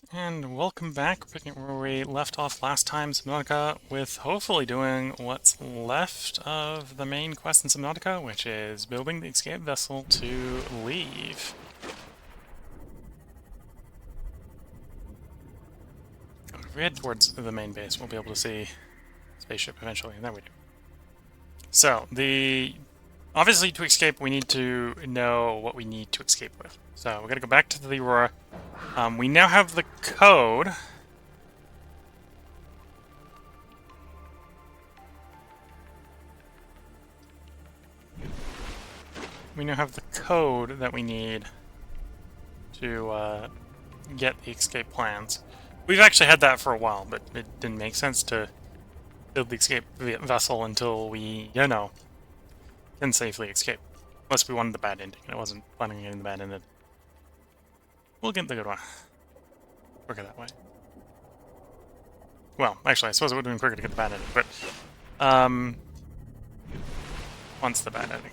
And welcome back, picking up where we left off last time, Subnautica, with hopefully doing what's left of the main quest in Subnautica, which is building the escape vessel to leave. If we head towards the main base, we'll be able to see spaceship eventually, and there we do. So, obviously to escape, we need to know what we need to escape with. So, we're going to go back to the Aurora. We now have the code. We now have the code that we need to get the escape plans. We've actually had that for a while, but it didn't make sense to build the escape vessel until we, can safely escape. Unless we wanted the bad ending, and I wasn't planning on getting the bad ending. We'll get the good one. Quicker that way. Well, actually, I suppose it would have been quicker to get the bad ending, but once the bad ending.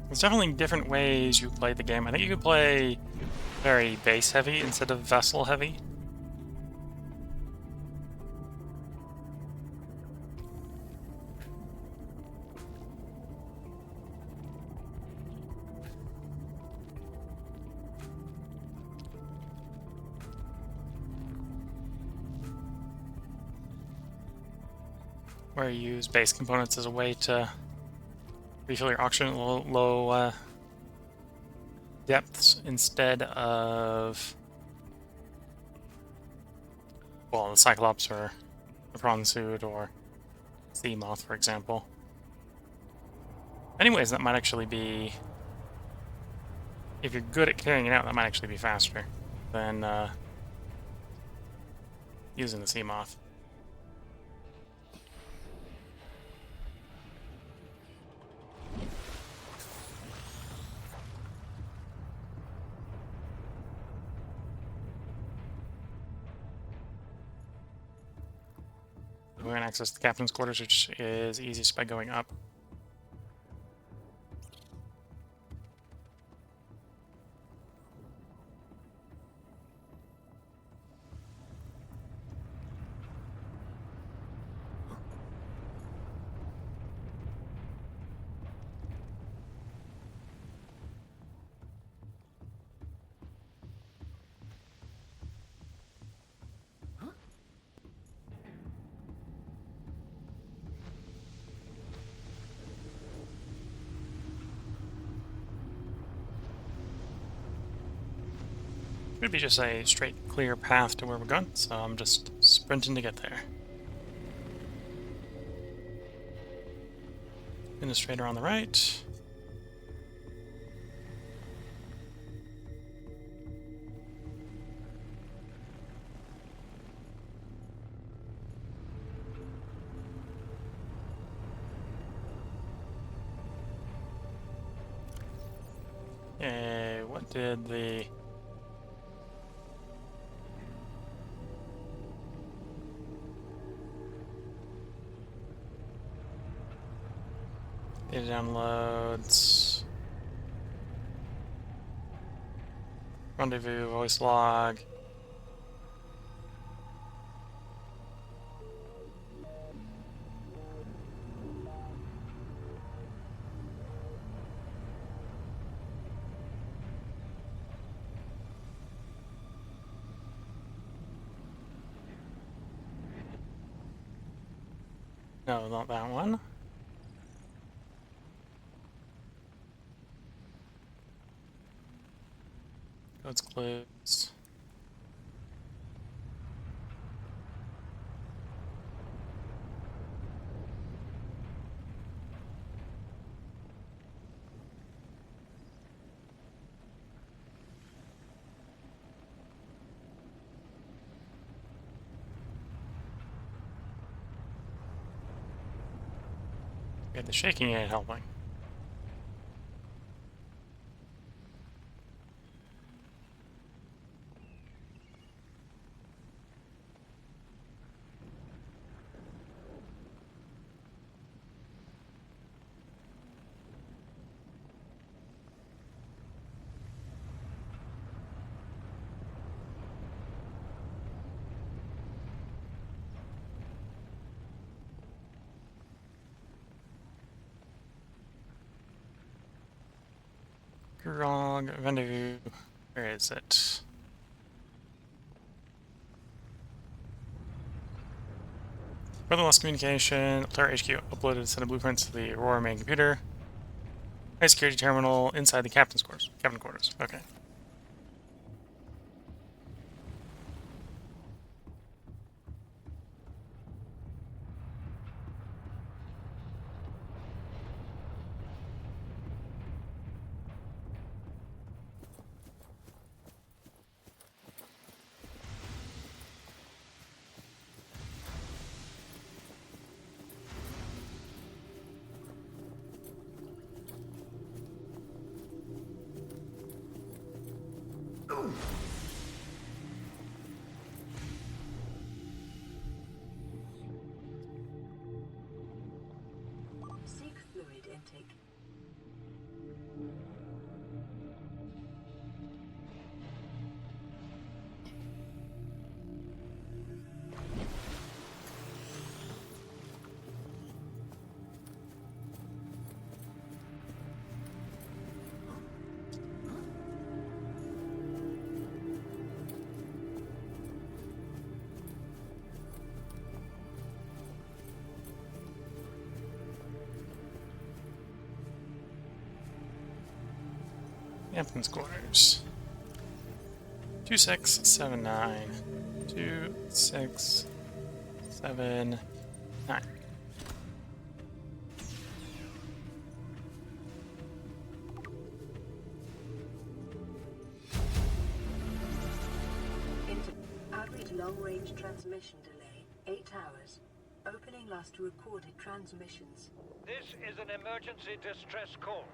There's definitely different ways you play the game. I think you could play very base heavy instead of vessel heavy. Where you use base components as a way to refill your oxygen at low depths instead of, well, the Cyclops or the prawn suit or sea moth, for example. Anyways, that might actually be, if you're good at carrying it out, that might actually be faster than using the sea moth. We're going to access the captain's quarters, which is easiest by going up. Could be just a straight, clear path to where we're going, so I'm just sprinting to get there. Administrator on the right. What did the... Data downloads... Rendezvous, voice log... No, not that one. Codes clues. Okay, the shaking ain't helping. Grog, rendezvous. Where is it? Further lost communication. Altair HQ uploaded a set of blueprints to the Aurora main computer. High security terminal inside the captain's quarters. Captain quarters. Okay. Seek fluid intake. Captain's quarters. 2679. 2679. Average long-range transmission delay, 8 hours. Opening last recorded transmissions. This is an emergency distress call.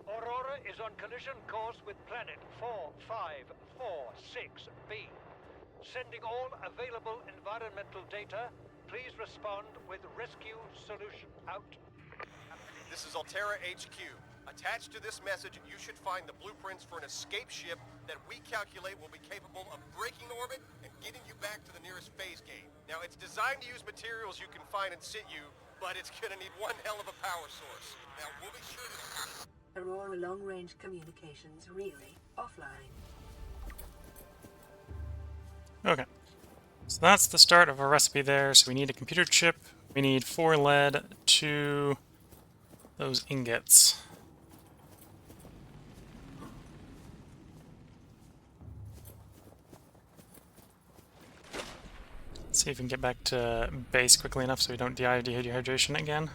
Aurora is on collision course with planet 4546b. Sending all available environmental data. Please respond with rescue solution. Out. This is Altera HQ. Attached to this message, you should find the blueprints for an escape ship that we calculate will be capable of breaking orbit and getting you back to the nearest phase gate. Now, it's designed to use materials you can find in situ, but it's gonna need one hell of a power source. Now, we'll be sure to... Aurora long-range communications relay offline. Okay. So that's the start of our recipe there. So we need a computer chip. We need 4 lead, 2 those ingots. Let's see if we can get back to base quickly enough so we don't die of dehydration again.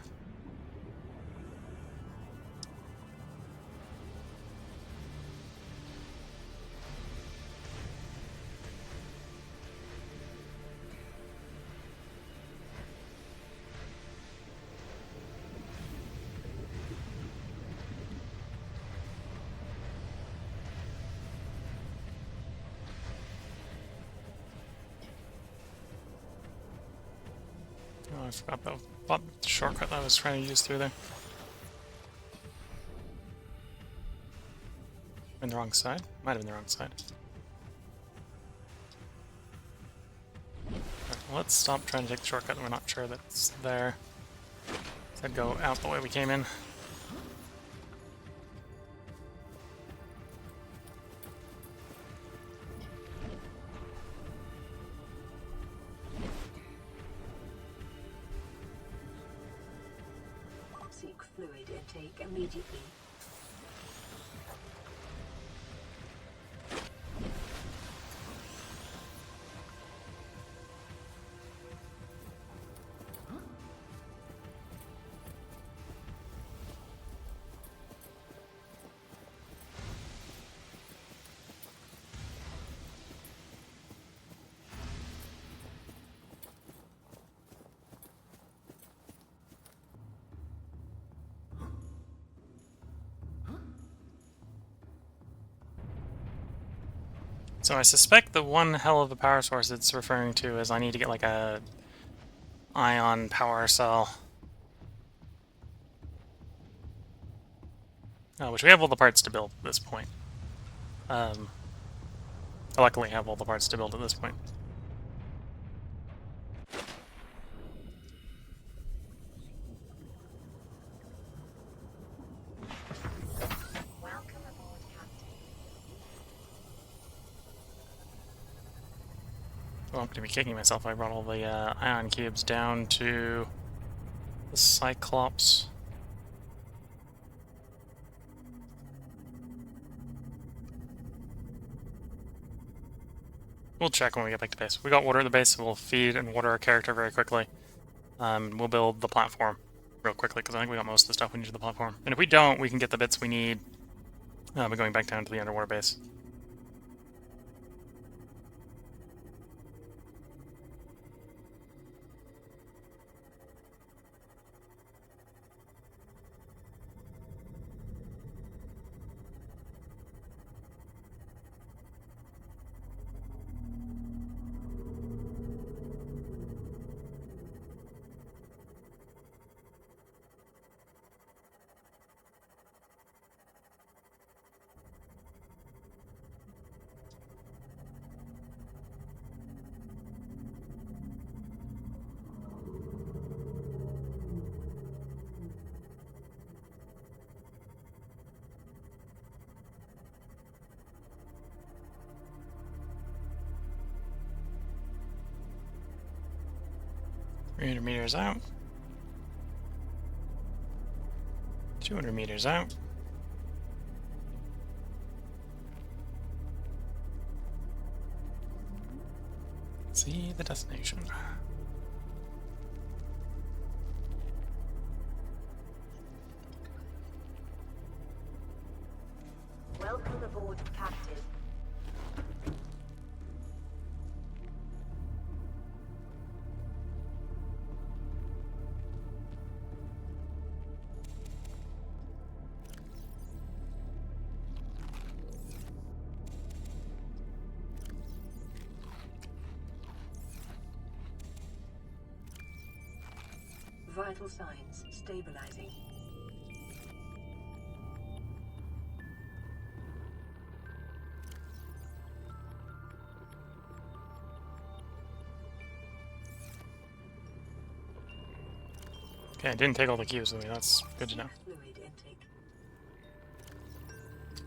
Oh, I forgot about the shortcut that I was trying to use through there. In the wrong side? Might have been the wrong side. Right, well, let's stop trying to take the shortcut and we're not sure that's there. Let's go out the way we came in. Seek fluid intake immediately. So I suspect the one hell of a power source it's referring to is I need to get like a ion power cell. Which we have all the parts to build at this point. Luckily, I have all the parts to build at this point. Welcome aboard, Captain. Well, I'm going to be kicking myself. I brought all the ion cubes down to the Cyclops. We'll check when we get back to base. We got water at the base, so we'll feed and water our character very quickly. We'll build the platform real quickly, because I think we got most of the stuff we need to the platform. And if we don't, we can get the bits we need by going back down to the underwater base. 300 meters out. 200 meters out. See the destination. Welcome aboard, Captain. Vital signs stabilizing. Okay, I didn't take all the cubes with me. That's good to know. Fluid intake.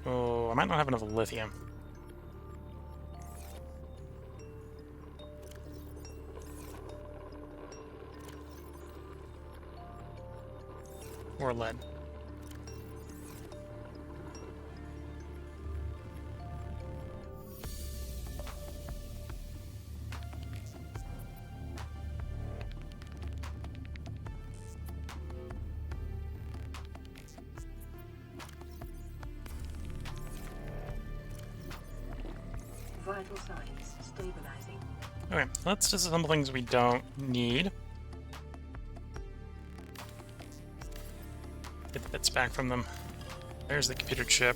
Oh, I might not have enough lithium. Or lead. Vital signs stabilizing. Okay, let's disassemble things we don't need. Get the bits back from them. There's the computer chip.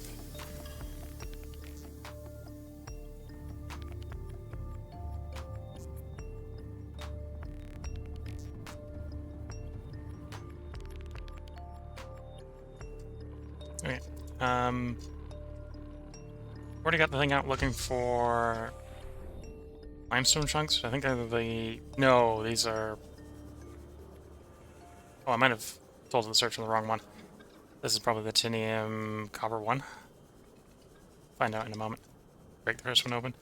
Okay. Already got the thing out looking for limestone chunks. I think they're the... No, these are... Oh, I might have told it to search for the wrong one. This is probably the titanium copper one. Find out in a moment. Break the first one open.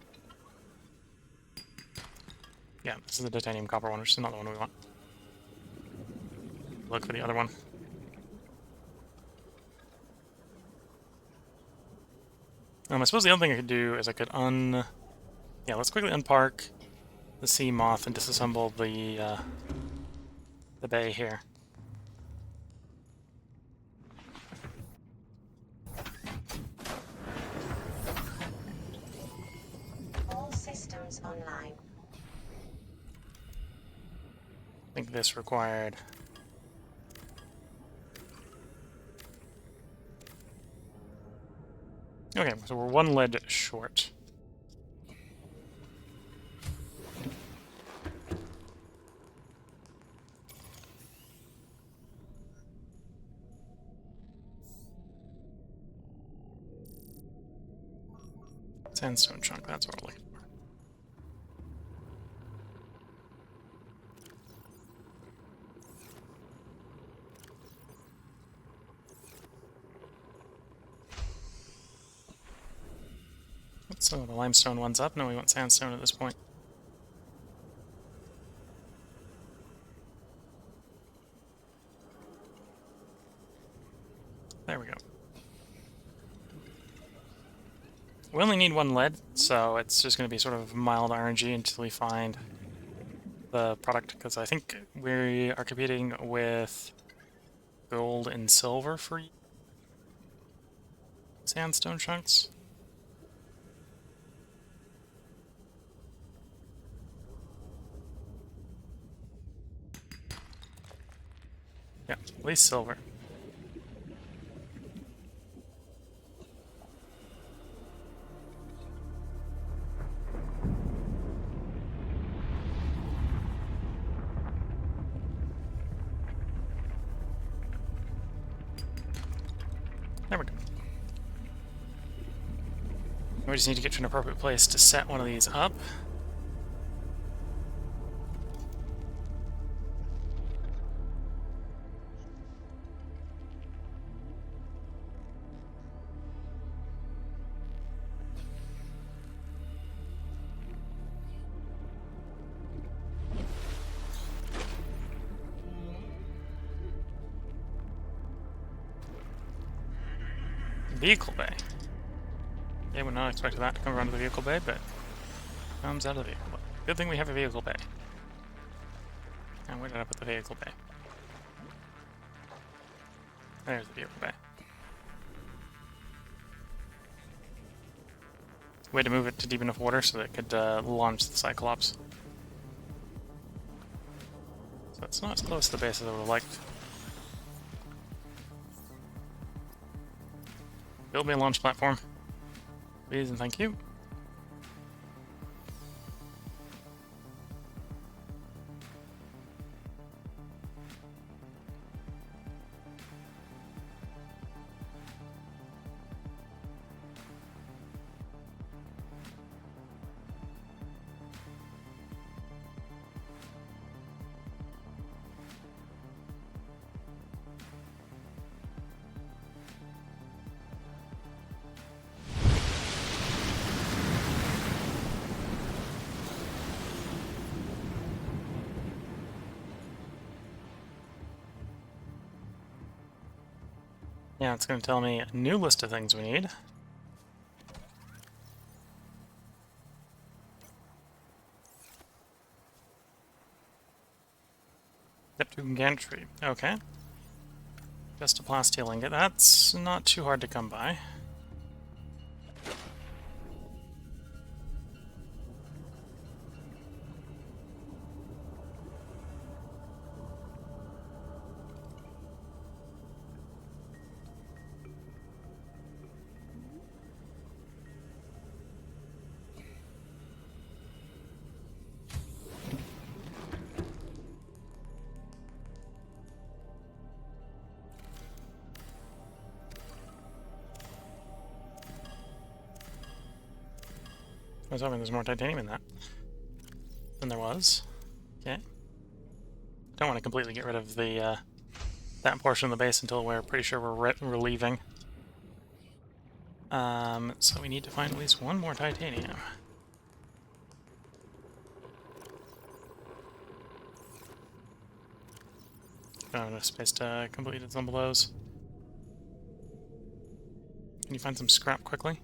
Yeah, this is the titanium copper one, which is not the one we want. Look for the other one. I suppose the other thing I could do is I could Yeah, let's quickly unpark the sea moth and disassemble the bay here. All systems online. I think this required... Okay, so we're one lead short. Sandstone chunk, that's what we're looking for. So the limestone one's up, no, we want sandstone at this point. There we go. We only need one lead, so it's just going to be sort of mild RNG until we find the product, because I think we are competing with gold and silver for sandstone chunks. Yeah, at least silver. There we go. We just need to get to an appropriate place to set one of these up. Vehicle bay. Yeah, we're not expecting that to come around to the vehicle bay, but it comes out of the vehicle bay. Good thing we have a vehicle bay. And where did I put the vehicle bay? There's the vehicle bay. Way to move it to deep enough water so that it could launch the Cyclops. So it's not as close to the base as I would have liked. Build me a launch platform. Please and thank you. Yeah, it's going to tell me a new list of things we need. Neptune gantry. Okay. Just a plasteel ingot. That's not too hard to come by. I was hoping there's more titanium in that than there was. Okay. Don't want to completely get rid of the that portion of the base until we're pretty sure we're leaving. So we need to find at least one more titanium. Don't have enough space to complete some of those. Can you find some scrap quickly?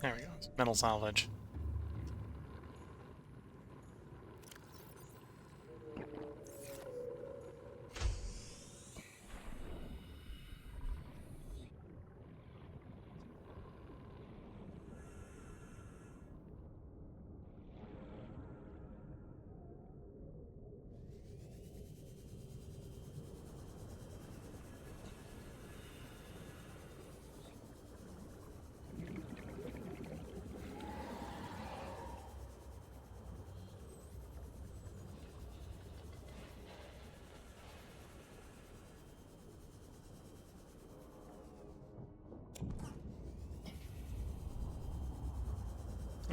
There we go. Metal salvage.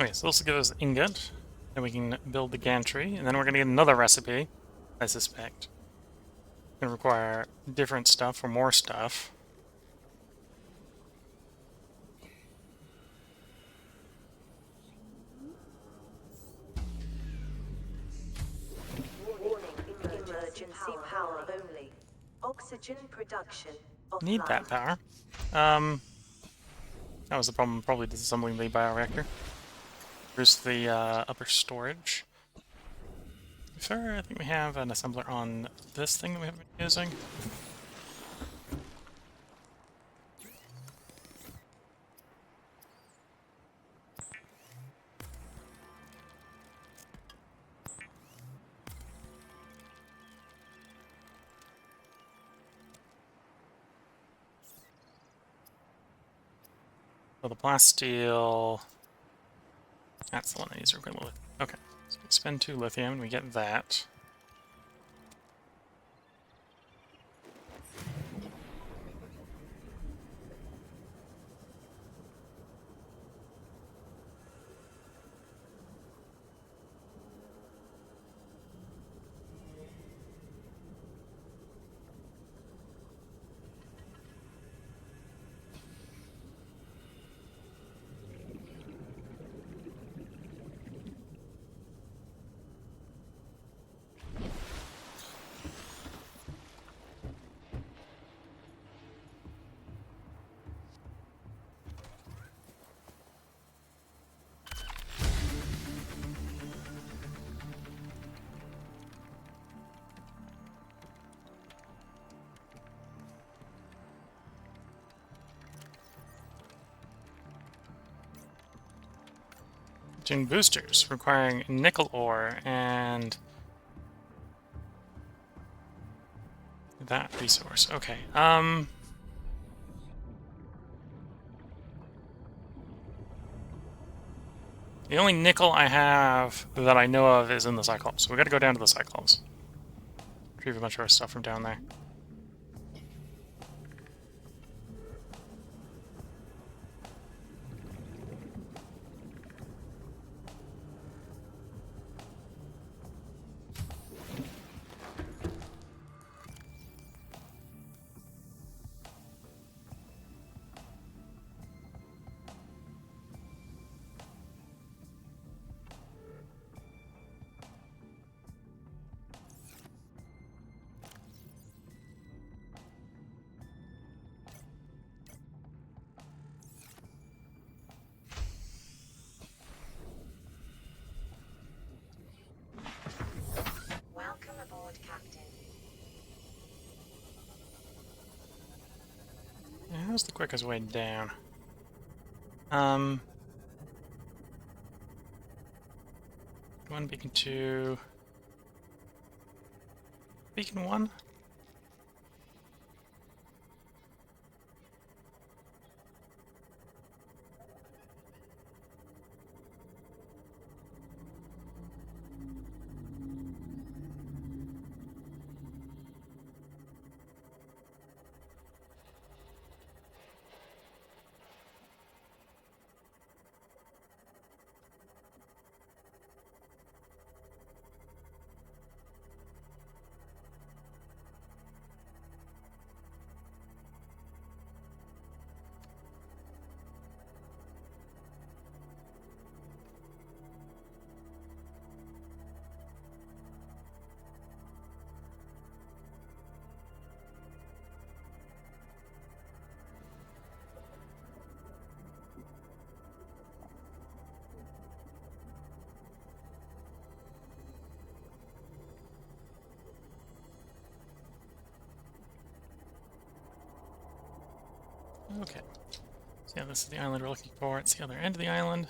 Okay, so this will give us ingot, and we can build the gantry, and then we're going to get another recipe, I suspect. Going to require different stuff for more stuff. Warning, emergency power only. Oxygen production offline. Need that power. That was the problem, probably disassembling the bioreactor. Here's the upper storage. Fair, I think we have an assembler on this thing that we haven't been using. So the plasteel, that's the one I use. Okay, so we spend 2 lithium and we get that. Doing boosters, requiring nickel ore and that resource. Okay, the only nickel I have that I know of is in the Cyclops, so we gotta go down to the Cyclops. Retrieve a bunch of our stuff from down there. Welcome aboard, Captain. Yeah, how's the quickest way down? One beacon 2. Beacon 1? Okay. So yeah, this is the island we're looking for. It's the other end of the island.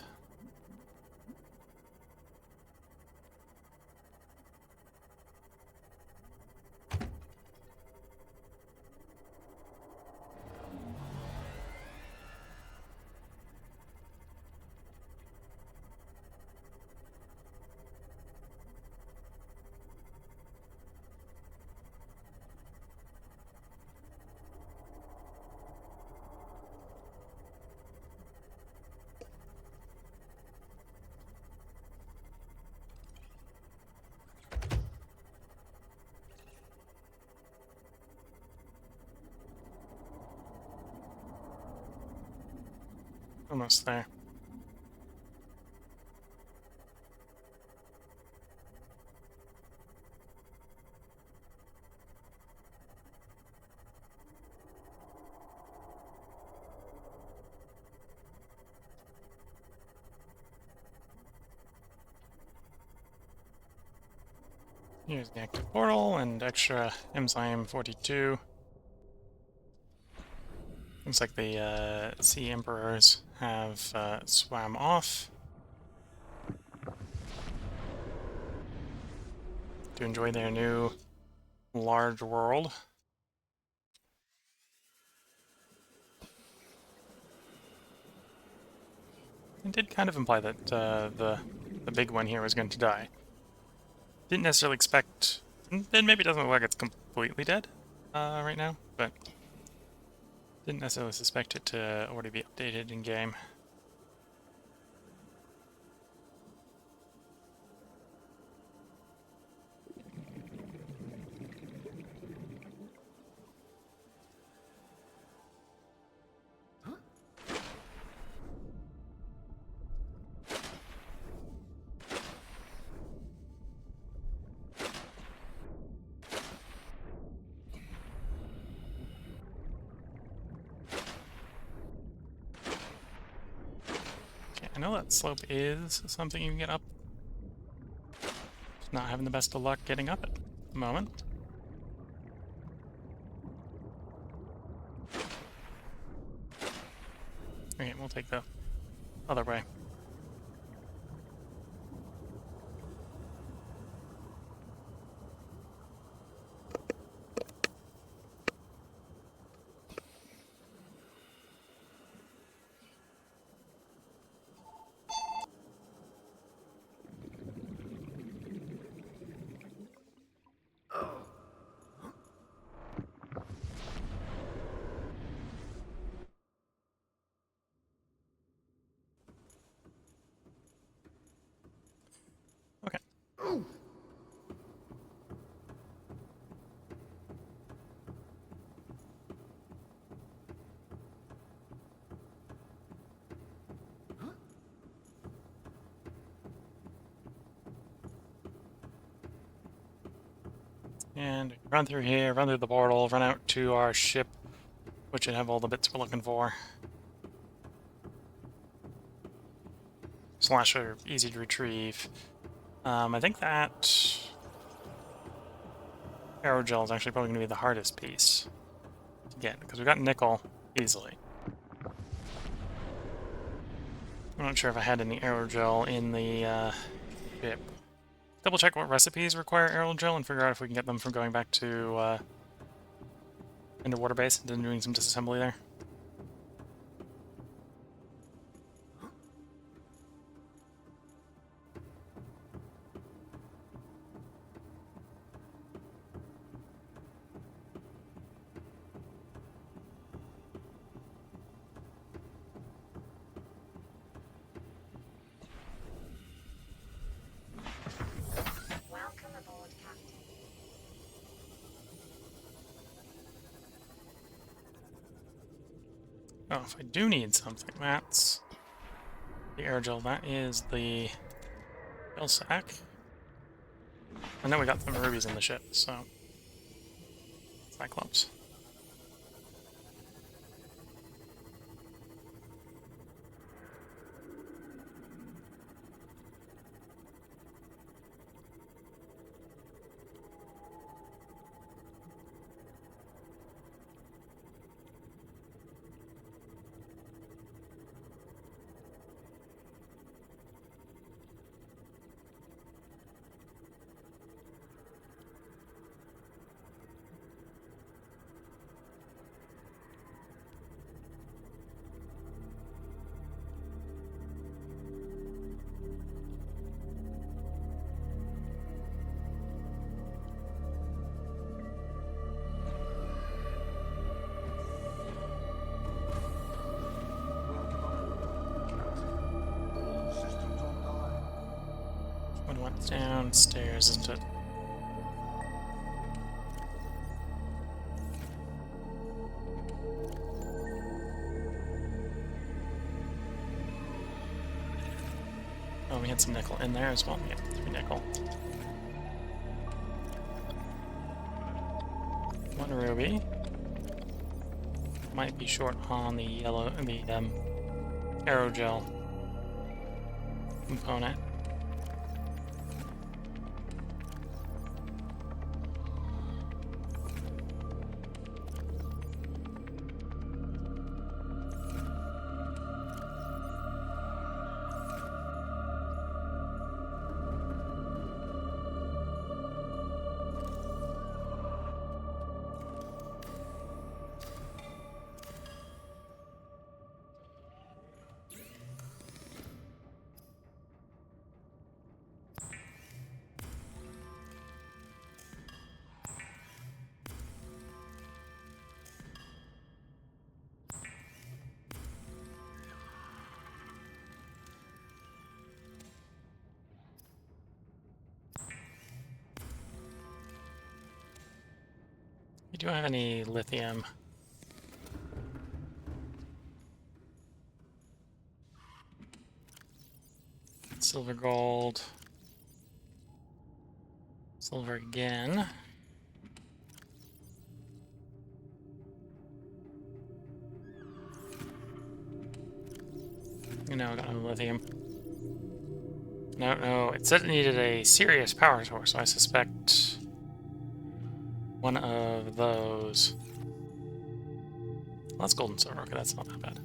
Almost there. Here's the active portal and extra enzyme 42. Looks like the Sea Emperors have swam off to enjoy their new large world. It did kind of imply that the big one here was going to die. Didn't necessarily expect... It maybe doesn't look like it's completely dead right now, but didn't necessarily suspect it to already be updated in-game. I know that slope is something you can get up. Just not having the best of luck getting up at the moment. Okay, we'll take the other way. Okay. And run through here, run through the portal, run out to our ship, which should have all the bits we're looking for. Slash are easy to retrieve. I think that aerogel is actually probably going to be the hardest piece to get, because we got nickel easily. I'm not sure if I had any aerogel in the ship. Double check what recipes require aerogel and figure out if we can get them from going back to underwater base and then doing some disassembly there. Welcome aboard, Captain. Oh, if I do need something, that's the aerogel. That is the gel sack. And then we got some rubies in the ship, so Cyclops. One went downstairs, isn't it? we had some nickel in there as well. Yeah, 3 nickel. 1 ruby. Might be short on the yellow, the aerogel component. You do have any lithium? Silver, gold. Silver again. No, I got no lithium. No, it said it needed a serious power source, so I suspect one of those. Well, that's gold and silver. Okay, that's not that bad.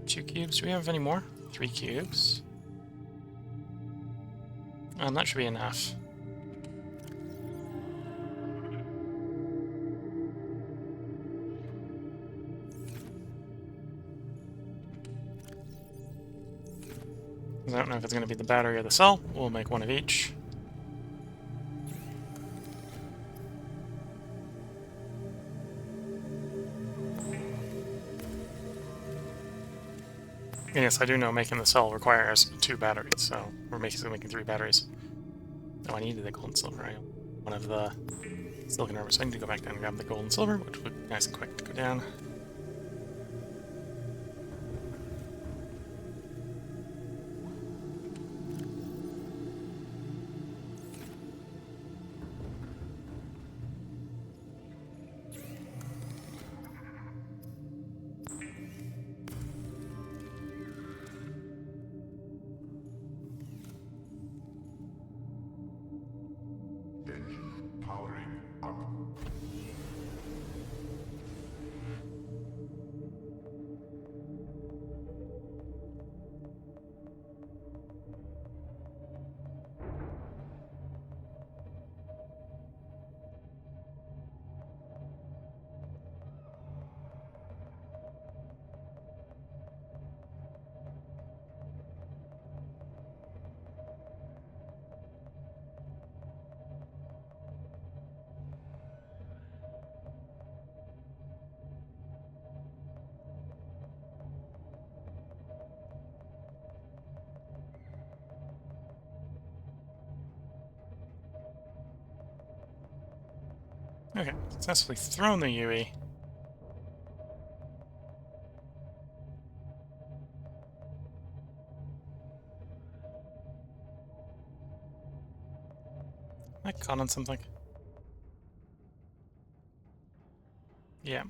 Two cubes. Do we have any more? 3 cubes. That should be enough. I don't know if it's going to be the battery or the cell. We'll make one of each. Yes, I do know making the cell requires 2 batteries, so we're making 3 batteries. Oh, I needed the gold and silver. I have one of the silicon rubber, so I need to go back down and grab the gold and silver, which would be nice and quick to go down. Powering up. Okay, successfully thrown the UE. I caught on something. Yeah.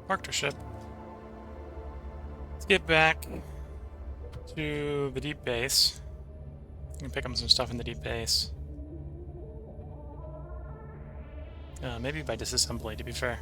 Parked our ship. get back to the deep base. You can pick up some stuff in the deep base. Maybe by disassembly, to be fair.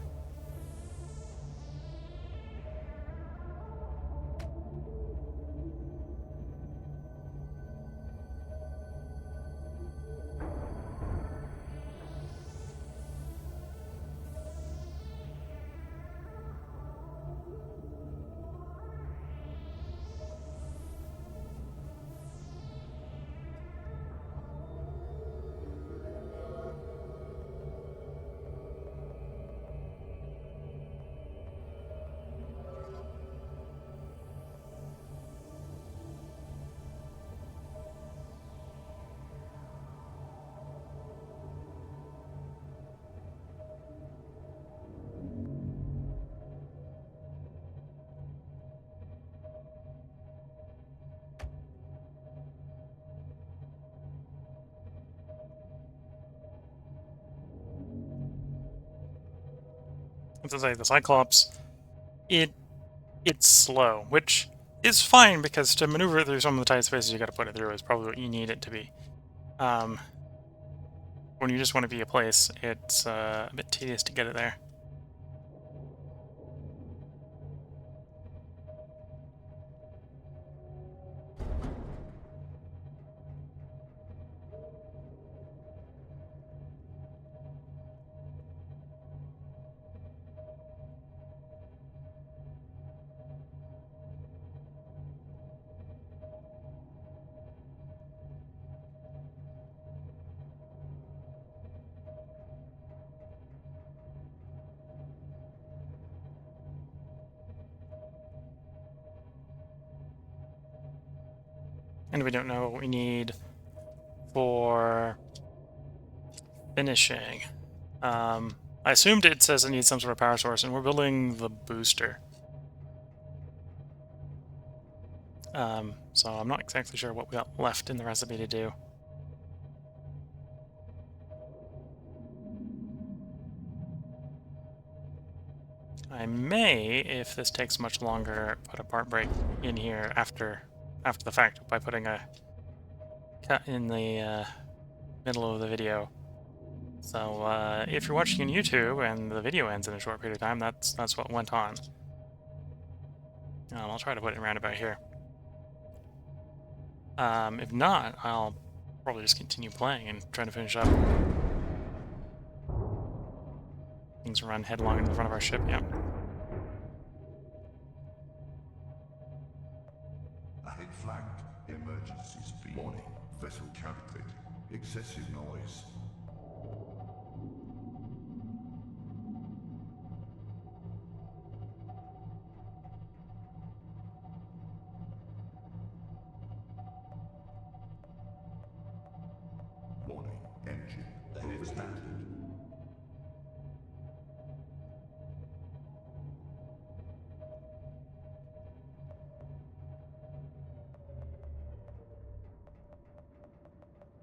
As I say, the Cyclops, it's slow, which is fine because to maneuver through some of the tight spaces you got to put it through is probably what you need it to be. When you just want to be a place, it's a bit tedious to get it there. And we don't know what we need for finishing. I assumed it says it needs some sort of power source, and we're building the booster. So I'm not exactly sure what we got left in the recipe to do. I may, if this takes much longer, put a part break in here after the fact by putting a cut in the middle of the video. So if you're watching on YouTube and the video ends in a short period of time, that's what went on. I'll try to put it around about here. If not, I'll probably just continue playing and try to finish up. Things run headlong in the front of our ship, yeah. Ahead flagged. Emergency speed. Warning. Vessel counterfeit. Excessive noise. Warning. Engine overstated.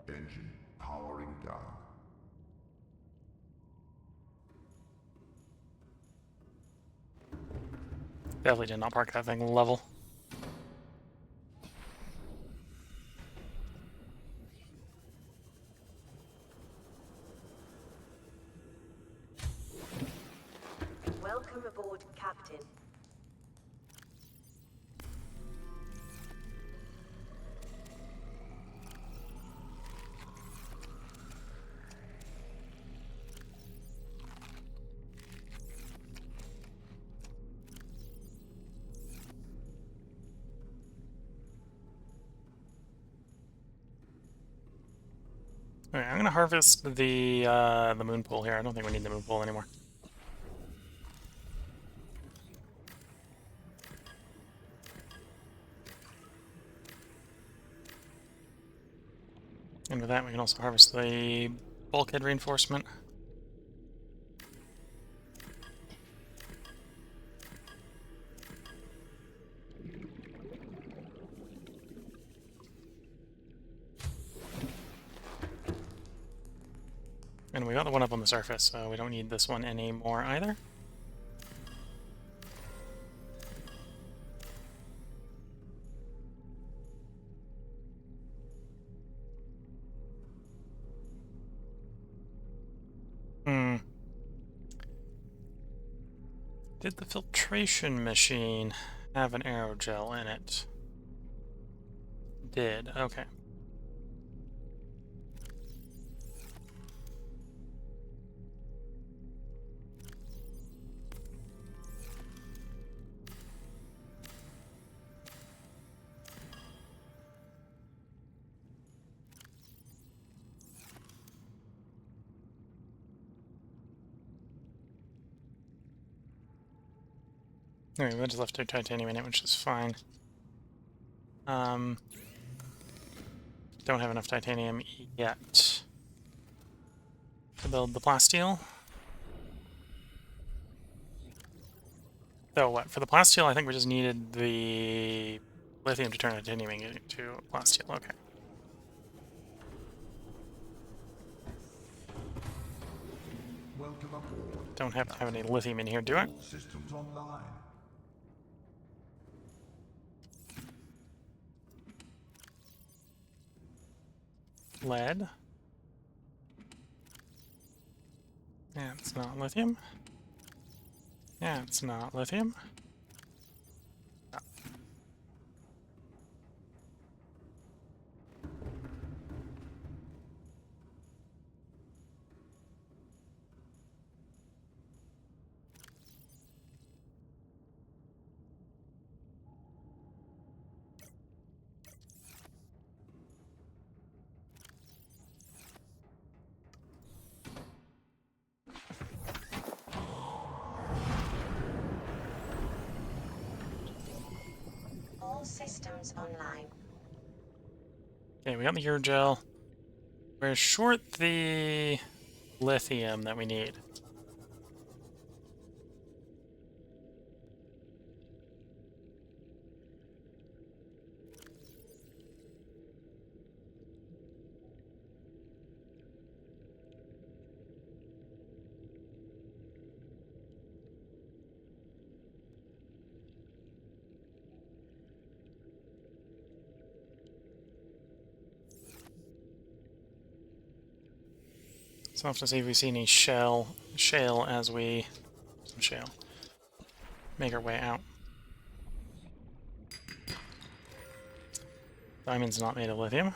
Engine powering down. Definitely did not park that thing level. Welcome aboard, Captain. Okay, I'm gonna harvest the moon pool here. I don't think we need the moon pool anymore. And with that, we can also harvest the bulkhead reinforcement. And we got the one up on the surface, so we don't need this one anymore either. Did the filtration machine have an aerogel in it? Did, okay. Alright, we just left our titanium in it, which is fine. Don't have enough titanium yet to build the plasteel. So what? For the plasteel, I think we just needed the lithium to turn titanium into plasteel. Okay. Welcome aboard. Don't have to have any lithium in here, do I? All systems online. Lead. Yeah, it's not lithium. Yeah, it's not lithium. Oh. All systems online. Okay, we got the Urogel. We're short the lithium that we need. So I'll have to see if we see any shale as we make our way out. Diamond's not made of lithium.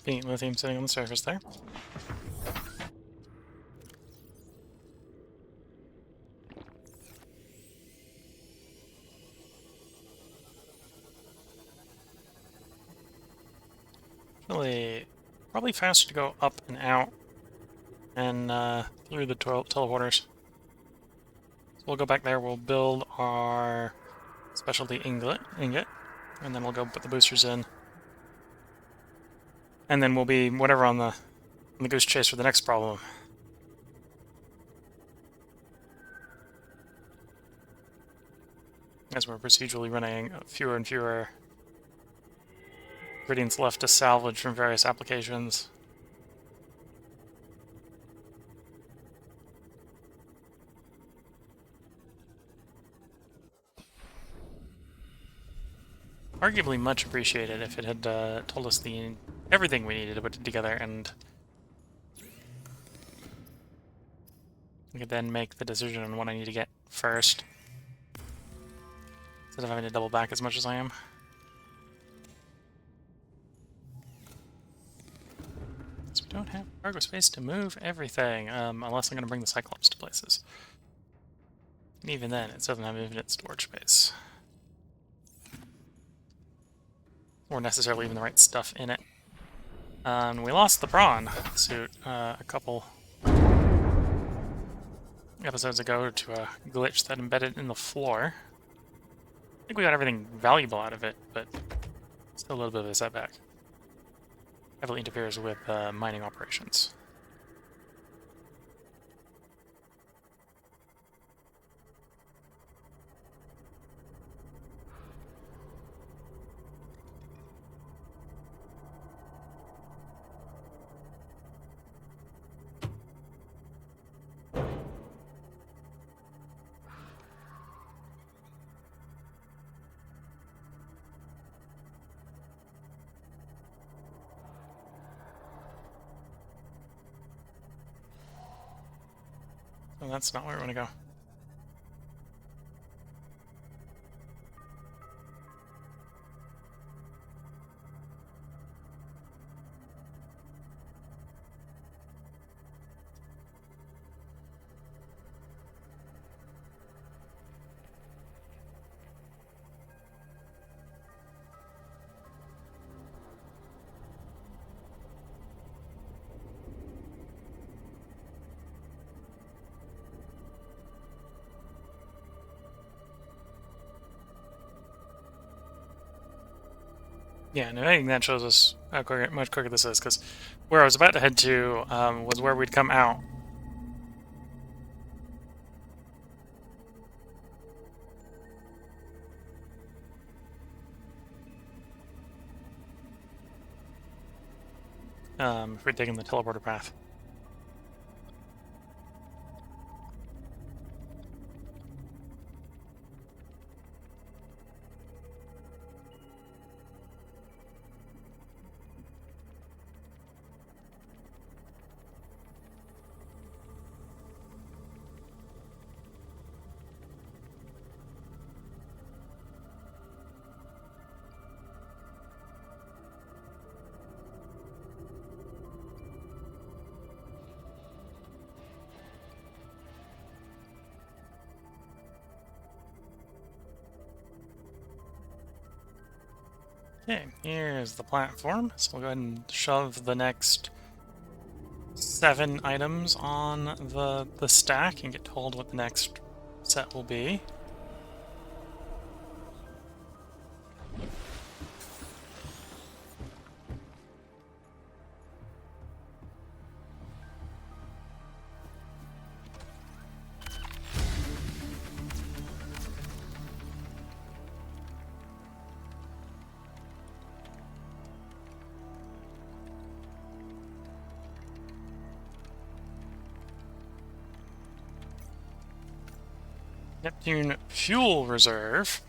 Convenient lithium sitting on the surface there. Probably faster to go up and out and through the teleporters. So we'll go back there, we'll build our specialty ingot, and then we'll go put the boosters in. And then we'll be whatever on the goose chase for the next problem. As we're procedurally running fewer and fewer ingredients left to salvage from various applications. Arguably much appreciated if it had told us everything we needed to put it together, and we could then make the decision on what I need to get first, instead of having to double back as much as I am. So we don't have cargo space to move everything, unless I'm going to bring the Cyclops to places. And even then, it doesn't have infinite storage space. Or necessarily even the right stuff in it. And we lost the prawn suit a couple episodes ago to a glitch that embedded in the floor. I think we got everything valuable out of it, but still a little bit of a setback. Heavily interferes with mining operations. Oh, that's not where we want to go. Yeah, and I think that shows us how much quicker this is, because where I was about to head to was where we'd come out. If we'd taken the teleporter path. Okay, here's the platform. So we'll go ahead and shove the next 7 items on the stack and get told what the next set will be. Neptune Fuel Reserve,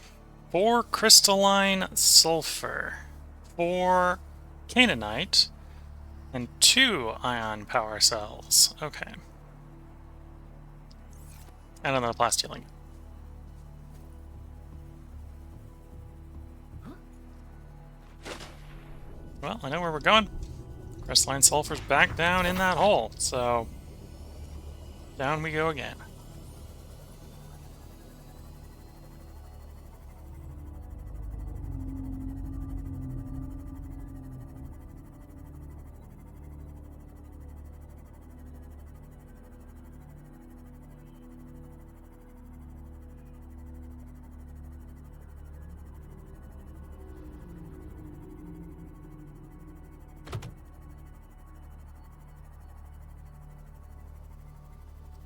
4 crystalline sulfur, 4 Canaanite, and 2 ion power cells. Okay. And another plasteel. Well, I know where we're going. Crystalline sulfur's back down in that hole, so down we go again.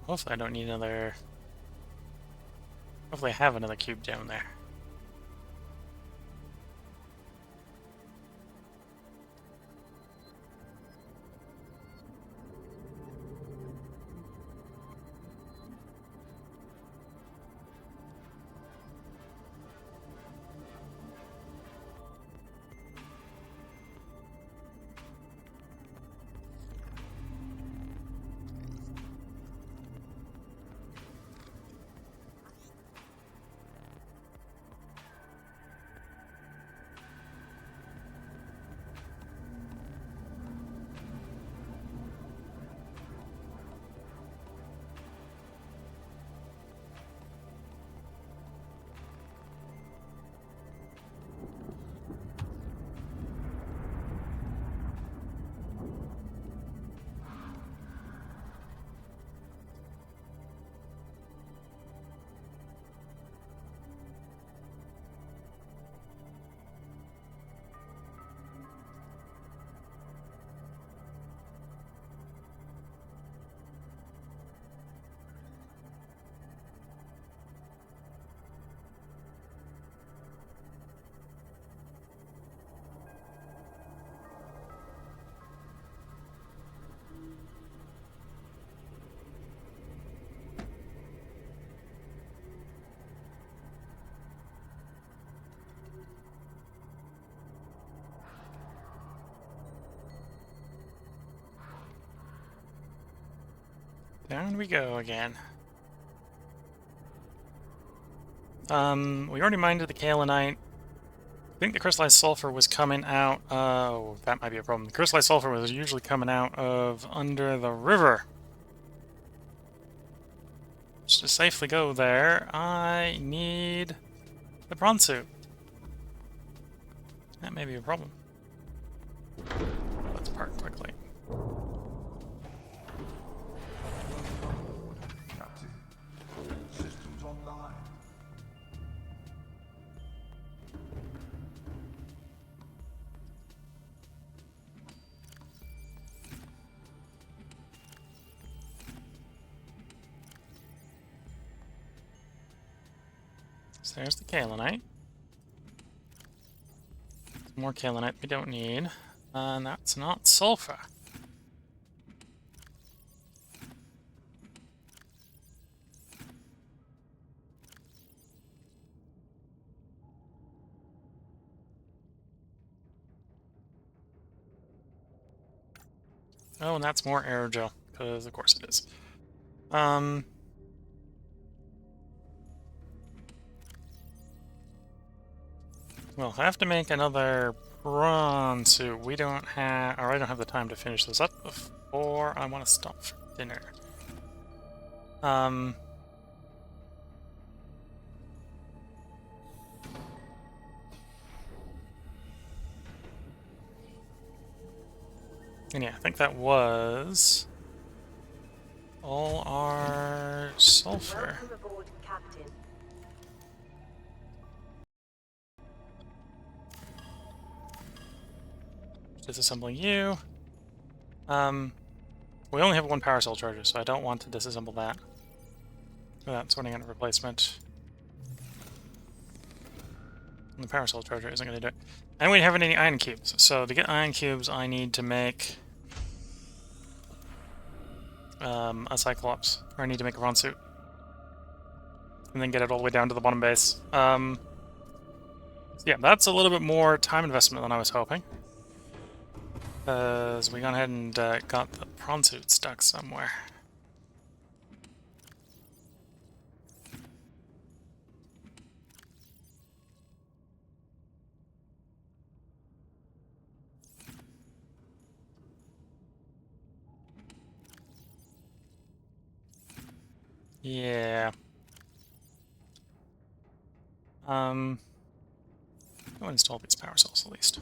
Hopefully I don't need another... Hopefully I have another cube down there. Down we go again. We already mined the kaolinite. I think the crystallized sulfur was coming out. Oh, that might be a problem. The crystallized sulfur was usually coming out of under the river. Just to safely go there, I need the prawn suit. That may be a problem. Let's park quickly. Captain, systems online. So there's the kaolinite. More kaolinite we don't need. And that's not sulfur. Oh, and that's more aerogel, because of course it is. We'll have to make another prawn suit. We don't have, or I don't have the time to finish this up before I want to stop for dinner. And yeah, I think that was all our sulfur. Welcome aboard, Captain. Disassembling you. We only have one power cell charger, so I don't want to disassemble that without sorting out a replacement. And the power cell charger isn't going to do it. And we don't have any iron cubes, so to get iron cubes I need to make a Cyclops, or I need to make a prawn suit. And then get it all the way down to the bottom base. Yeah, that's a little bit more time investment than I was hoping. Because we gone ahead and got the prawn suit stuck somewhere. Yeah. Go install these power cells at least.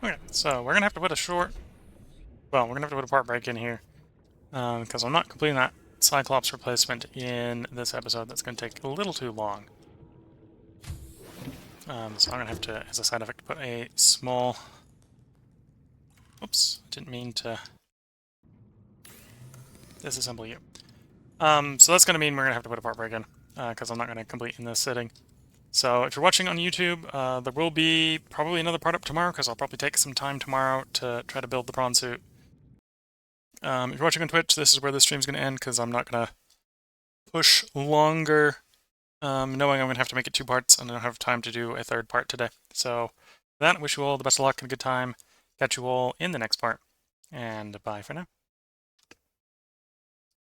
Okay, so we're gonna have to put we're gonna have to put a part break in here, because I'm not completing that Cyclops replacement in this episode. That's gonna take a little too long. So I'm gonna have to, as a side effect, put a small... Oops, didn't mean to disassemble you. So that's gonna mean we're gonna have to put a part break in, because I'm not gonna complete in this sitting. So if you're watching on YouTube, there will be probably another part up tomorrow, because I'll probably take some time tomorrow to try to build the prawn suit. If you're watching on Twitch, this is where the stream's going to end, because I'm not going to push longer, knowing I'm going to have to make it 2 parts, and I don't have time to do a 3rd part today. So, with that, wish you all the best of luck and a good time. Catch you all in the next part, and bye for now.